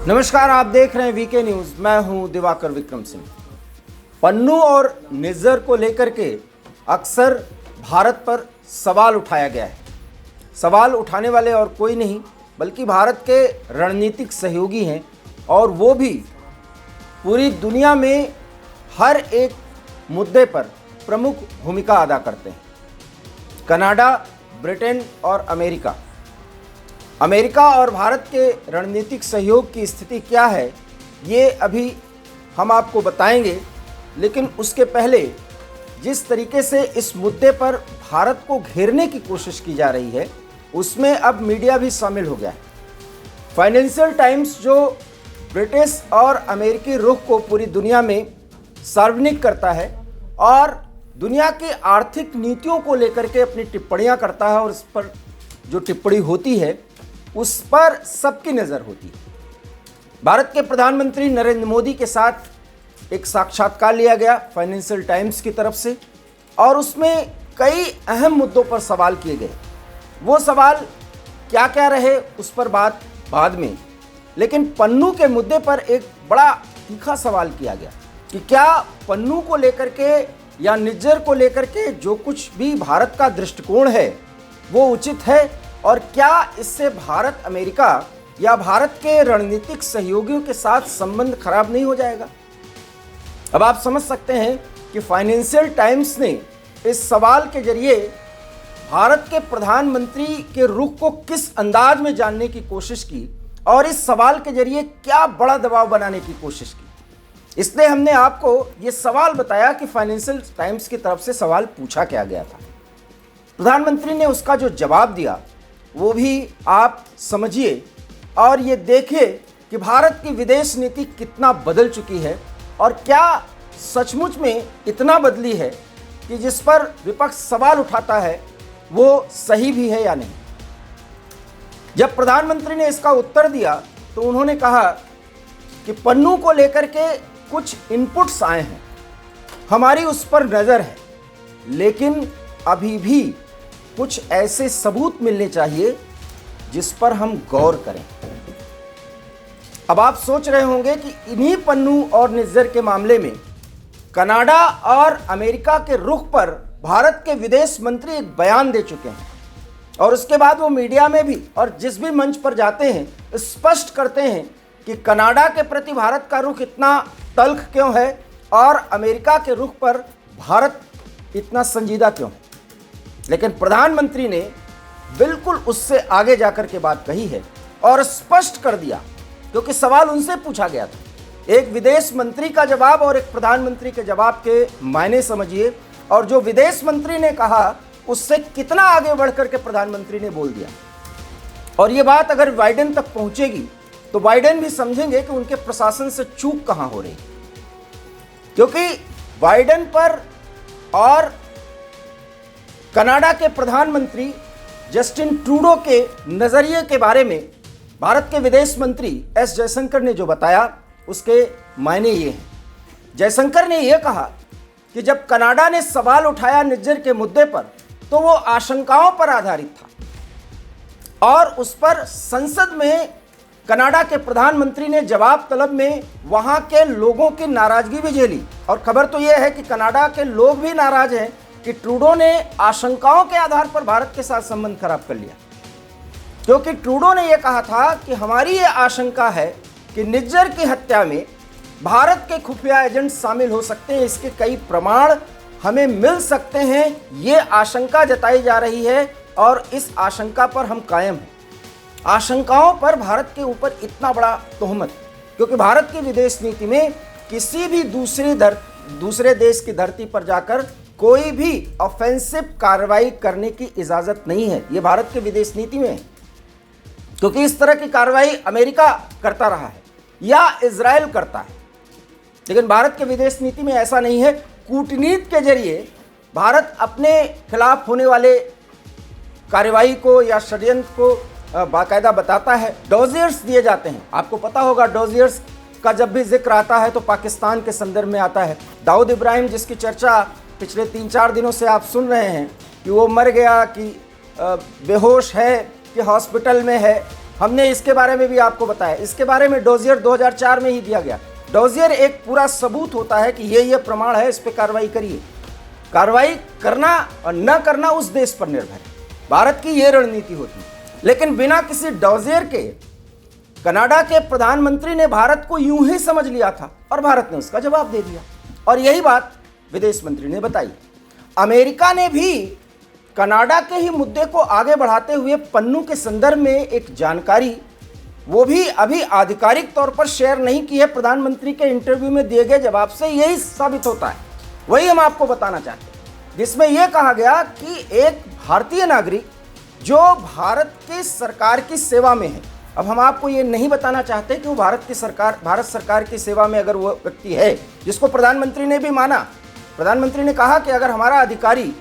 नमस्कार, आप देख रहे हैं वीके न्यूज। मैं हूं दिवाकर विक्रम सिंह। पन्नू और निज्जर को लेकर के अक्सर भारत पर सवाल उठाया गया है। सवाल उठाने वाले और कोई नहीं बल्कि भारत के रणनीतिक सहयोगी हैं और वो भी पूरी दुनिया में हर एक मुद्दे पर प्रमुख भूमिका अदा करते हैं। कनाडा, ब्रिटेन और अमेरिका और भारत के रणनीतिक सहयोग की स्थिति क्या है, ये अभी हम आपको बताएंगे। लेकिन उसके पहले जिस तरीके से इस मुद्दे पर भारत को घेरने की कोशिश की जा रही है, उसमें अब मीडिया भी शामिल हो गया है। फाइनेंशियल टाइम्स जो ब्रिटिश और अमेरिकी रुख को पूरी दुनिया में सार्वजनिक करता है और दुनिया की आर्थिक नीतियों को लेकर के अपनी टिप्पणियां करता है, और इस पर जो टिप्पणी होती है उस पर सबकी नज़र होती है। भारत के प्रधानमंत्री नरेंद्र मोदी के साथ एक साक्षात्कार लिया गया फाइनेंशियल टाइम्स की तरफ से, और उसमें कई अहम मुद्दों पर सवाल किए गए। वो सवाल क्या क्या रहे उस पर बात बाद में, लेकिन पन्नू के मुद्दे पर एक बड़ा तीखा सवाल किया गया कि क्या पन्नू को लेकर के या निज्जर को लेकर के जो कुछ भी भारत का दृष्टिकोण है वो उचित है, और क्या इससे भारत अमेरिका या भारत के रणनीतिक सहयोगियों के साथ संबंध खराब नहीं हो जाएगा। अब आप समझ सकते हैं कि फाइनेंशियल टाइम्स ने इस सवाल के जरिए भारत के प्रधानमंत्री के रुख को किस अंदाज में जानने की कोशिश की और इस सवाल के जरिए क्या बड़ा दबाव बनाने की कोशिश की। इसलिए हमने आपको ये सवाल बताया कि फाइनेंशियल टाइम्स की तरफ से सवाल पूछा क्या गया था। प्रधानमंत्री ने उसका जो जवाब दिया वो भी आप समझिए और ये देखिए कि भारत की विदेश नीति कितना बदल चुकी है और क्या सचमुच में इतना बदली है कि जिस पर विपक्ष सवाल उठाता है वो सही भी है या नहीं। जब प्रधानमंत्री ने इसका उत्तर दिया तो उन्होंने कहा कि पन्नू को लेकर के कुछ इनपुट्स आए हैं, हमारी उस पर नज़र है, लेकिन अभी भी कुछ ऐसे सबूत मिलने चाहिए जिस पर हम गौर करें। अब आप सोच रहे होंगे कि इन्हीं पन्नू और निज्जर के मामले में कनाडा और अमेरिका के रुख पर भारत के विदेश मंत्री एक बयान दे चुके हैं, और उसके बाद वो मीडिया में भी और जिस भी मंच पर जाते हैं स्पष्ट करते हैं कि कनाडा के प्रति भारत का रुख इतना तल्ख क्यों है और अमेरिका के रुख पर भारत इतना संजीदा क्यों है। लेकिन प्रधानमंत्री ने बिल्कुल उससे आगे जाकर के बात कही है और स्पष्ट कर दिया, क्योंकि सवाल उनसे पूछा गया था। एक विदेश मंत्री का जवाब और एक प्रधानमंत्री के जवाब के मायने समझिए, और जो विदेश मंत्री ने कहा उससे कितना आगे बढ़कर के प्रधानमंत्री ने बोल दिया। और ये बात अगर बाइडेन तक पहुंचेगी तो बाइडेन भी समझेंगे कि उनके प्रशासन से चूक कहां हो रही, क्योंकि बाइडेन पर और कनाडा के प्रधानमंत्री जस्टिन ट्रूडो के नजरिए के बारे में भारत के विदेश मंत्री एस जयशंकर ने जो बताया उसके मायने ये हैं। जयशंकर ने यह कहा कि जब कनाडा ने सवाल उठाया निज्जर के मुद्दे पर तो वो आशंकाओं पर आधारित था, और उस पर संसद में कनाडा के प्रधानमंत्री ने जवाब तलब में वहां के लोगों की नाराजगी भी झेली। और खबर तो यह है कि कनाडा के लोग भी नाराज हैं कि ट्रूडो ने आशंकाओं के आधार पर भारत के साथ संबंध खराब कर लिया, क्योंकि ट्रूडो ने यह कहा था कि हमारी ये आशंका है कि निज्जर की हत्या में भारत के खुफिया एजेंट शामिल हो सकते हैं, इसके कई प्रमाण हमें मिल सकते हैं, ये आशंका जताई जा रही है और इस आशंका पर हम कायम हैं। आशंकाओं पर भारत के ऊपर इतना बड़ा तोहमत, क्योंकि भारत की विदेश नीति में किसी भी दूसरे देश की धरती पर जाकर कोई भी ऑफेंसिव कार्रवाई करने की इजाजत नहीं है। ये भारत की विदेश नीति में है, क्योंकि इस तरह की कार्रवाई अमेरिका करता रहा है या इजराइल करता है, लेकिन भारत के विदेश नीति में ऐसा नहीं है। कूटनीति के जरिए भारत अपने खिलाफ होने वाले कार्रवाई को या षड्यंत्र को बाकायदा बताता है। डोजियर्स दिए जाते हैं, आपको पता होगा डोजियर्स का जब भी जिक्र आता है तो पाकिस्तान के संदर्भ में आता है। दाऊद इब्राहिम जिसकी चर्चा पिछले 3-4 दिनों से आप सुन रहे हैं कि वो मर गया, कि बेहोश है, कि हॉस्पिटल में है, हमने इसके बारे में भी आपको बताया। इसके बारे में डोजियर 2004 में ही दिया गया। डोजियर एक पूरा सबूत होता है कि ये प्रमाण है, इस पर कार्रवाई करिए। कार्रवाई करना और न करना उस देश पर निर्भर है। भारत की ये रणनीति होती है। लेकिन बिना किसी डोजियर के कनाडा के प्रधानमंत्री ने भारत को यूं ही समझ लिया था और भारत ने उसका जवाब दे दिया। और यही बात विदेश मंत्री ने बताई। अमेरिका ने भी कनाडा के ही मुद्दे को आगे बढ़ाते हुए पन्नू के संदर्भ में एक जानकारी, वो भी अभी आधिकारिक तौर पर शेयर नहीं की है, प्रधानमंत्री के इंटरव्यू में दिए गए जवाब से यही साबित होता है। वही हम आपको बताना चाहते हैं, जिसमें यह कहा गया कि एक भारतीय नागरिक जो भारत की सरकार की सेवा में है, अब हम आपको ये नहीं बताना चाहते कि वो भारत सरकार की सेवा में अगर वो व्यक्ति है, जिसको प्रधानमंत्री ने भी माना। प्रधानमंत्री ने कहा कि अगर हमारा अधिकारी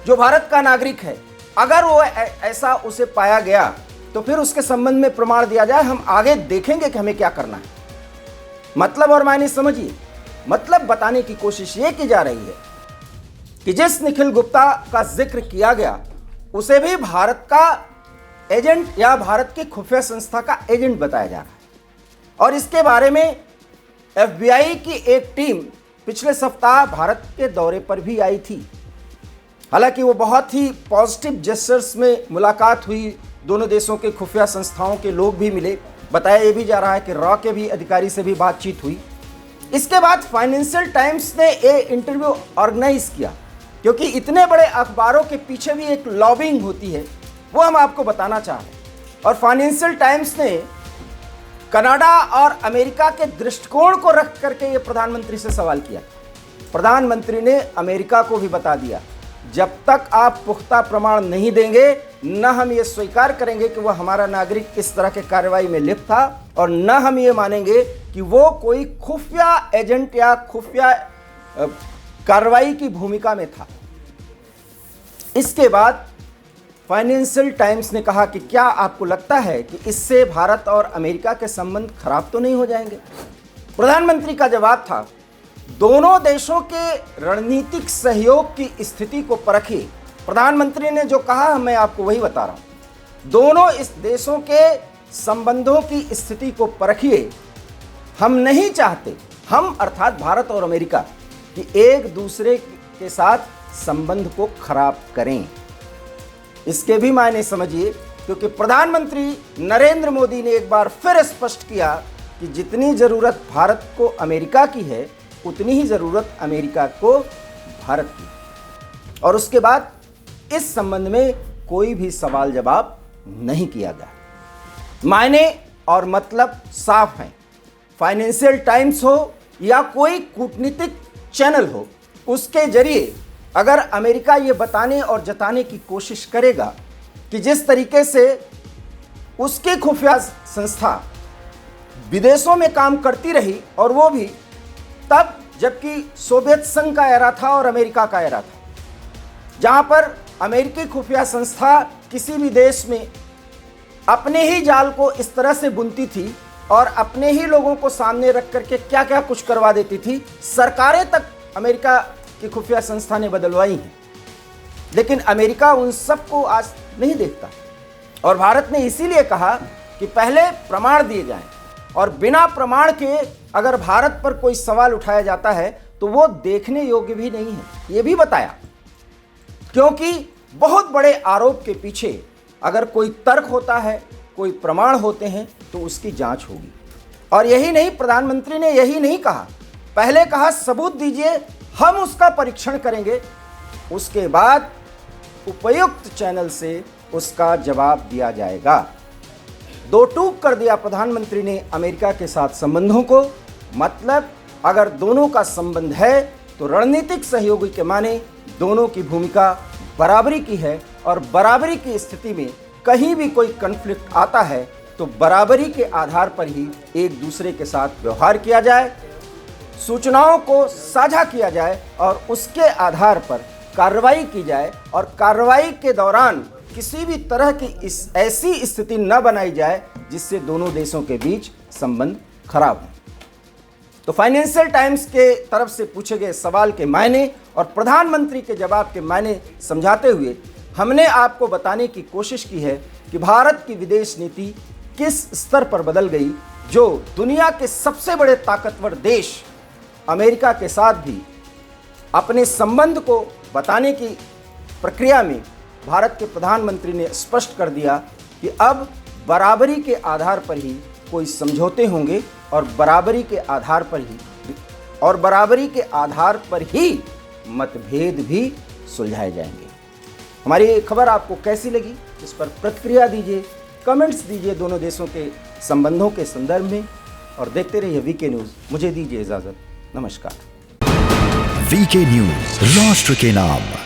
जो भारत का नागरिक है, अगर वो ऐसा उसे पाया गया तो फिर उसके संबंध में प्रमाण दिया जाए, हम आगे देखेंगे कि हमें क्या करना है। मतलब और मायने समझिए। मतलब बताने की कोशिश ये की जा रही है कि जिस निखिल गुप्ता का जिक्र किया गया उसे भी भारत का एजेंट या भारत की खुफिया संस्था का एजेंट बताया जा रहा है। और इसके बारे में एफबीआई की एक टीम पिछले सप्ताह भारत के दौरे पर भी आई थी। हालांकि वो बहुत ही पॉजिटिव जेस्चर्स में मुलाकात हुई, दोनों देशों के खुफिया संस्थाओं के लोग भी मिले। बताया ये भी जा रहा है कि रॉ के भी अधिकारी से भी बातचीत हुई। इसके बाद फाइनेंशियल टाइम्स ने ये इंटरव्यू ऑर्गेनाइज किया, क्योंकि इतने बड़े अखबारों के पीछे भी एक लॉबिंग होती है, वो हम आपको बताना चाह रहे हैं। और फाइनेंशियल टाइम्स ने कनाडा और अमेरिका के दृष्टिकोण को रख करके ये प्रधानमंत्री से सवाल किया। प्रधानमंत्री ने अमेरिका को भी बता दिया, जब तक आप पुख्ता प्रमाण नहीं देंगे, न हम ये स्वीकार करेंगे कि वह हमारा नागरिक इस तरह के कार्रवाई में लिप्त था, और न हम ये मानेंगे कि वो कोई खुफिया एजेंट या खुफिया कार्रवाई की भूमिका में था। इसके बाद फाइनेंशियल टाइम्स ने कहा कि क्या आपको लगता है कि इससे भारत और अमेरिका के संबंध खराब तो नहीं हो जाएंगे? प्रधानमंत्री का जवाब था, दोनों देशों के रणनीतिक सहयोग की स्थिति को परखिए। प्रधानमंत्री ने जो कहा मैं आपको वही बता रहा हूं। दोनों इस देशों के संबंधों की स्थिति को परखिए। हम नहीं चाहते, हम अर्थात भारत और अमेरिका, कि एक दूसरे के साथ संबंध को खराब करें। इसके भी मायने समझिए, क्योंकि प्रधानमंत्री नरेंद्र मोदी ने एक बार फिर स्पष्ट किया कि जितनी जरूरत भारत को अमेरिका की है, उतनी ही जरूरत अमेरिका को भारत की। और उसके बाद इस संबंध में कोई भी सवाल जवाब नहीं किया गया। मायने और मतलब साफ हैं। फाइनेंशियल टाइम्स हो या कोई कूटनीतिक चैनल हो, उसके जरिए अगर अमेरिका ये बताने और जताने की कोशिश करेगा कि जिस तरीके से उसकी खुफिया संस्था विदेशों में काम करती रही, और वो भी तब जबकि सोवियत संघ का एरा था और अमेरिका का एरा था, जहां पर अमेरिकी खुफिया संस्था किसी भी देश में अपने ही जाल को इस तरह से बुनती थी और अपने ही लोगों को सामने रख करके क्या क्या कुछ करवा देती थी। सरकारें तक अमेरिका की खुफिया संस्था ने बदलवाई हैं, लेकिन अमेरिका उन सबको आज नहीं देखता। और भारत ने इसीलिए कहा कि पहले प्रमाण दिए जाएं, और बिना प्रमाण के अगर भारत पर कोई सवाल उठाया जाता है तो वो देखने योग्य भी नहीं है। ये भी बताया, क्योंकि बहुत बड़े आरोप के पीछे अगर कोई तर्क होता है, कोई प्रमाण होते हैं, तो उसकी जांच होगी। और यही नहीं, प्रधानमंत्री ने यही नहीं कहा, पहले कहा सबूत दीजिए, हम उसका परीक्षण करेंगे, उसके बाद उपयुक्त चैनल से उसका जवाब दिया जाएगा। दो टूक कर दिया प्रधानमंत्री ने अमेरिका के साथ संबंधों को। मतलब अगर दोनों का संबंध है तो रणनीतिक सहयोगी के माने दोनों की भूमिका बराबरी की है, और बराबरी की स्थिति में कहीं भी कोई कन्फ्लिक्ट आता है तो बराबरी के आधार पर ही एक दूसरे के साथ व्यवहार किया जाए, सूचनाओं को साझा किया जाए और उसके आधार पर कार्रवाई की जाए, और कार्रवाई के दौरान किसी भी तरह की ऐसी स्थिति न बनाई जाए जिससे दोनों देशों के बीच संबंध खराब हो। तो फाइनेंशियल टाइम्स के तरफ से पूछे गए सवाल के मायने और प्रधानमंत्री के जवाब के मायने समझाते हुए हमने आपको बताने की कोशिश की है कि भारत की विदेश नीति किस स्तर पर बदल गई, जो दुनिया के सबसे बड़े ताकतवर देश अमेरिका के साथ भी अपने संबंध को बताने की प्रक्रिया में भारत के प्रधानमंत्री ने स्पष्ट कर दिया कि अब बराबरी के आधार पर ही कोई समझौते होंगे और बराबरी के आधार पर ही मतभेद भी सुलझाए जाएंगे। हमारी ये खबर आपको कैसी लगी, इस पर प्रतिक्रिया दीजिए, कमेंट्स दीजिए दोनों देशों के संबंधों के संदर्भ में, और देखते रहिए वीके न्यूज़। मुझे दीजिए इजाज़त, नमस्कार। वीके न्यूज़, राष्ट्र के नाम।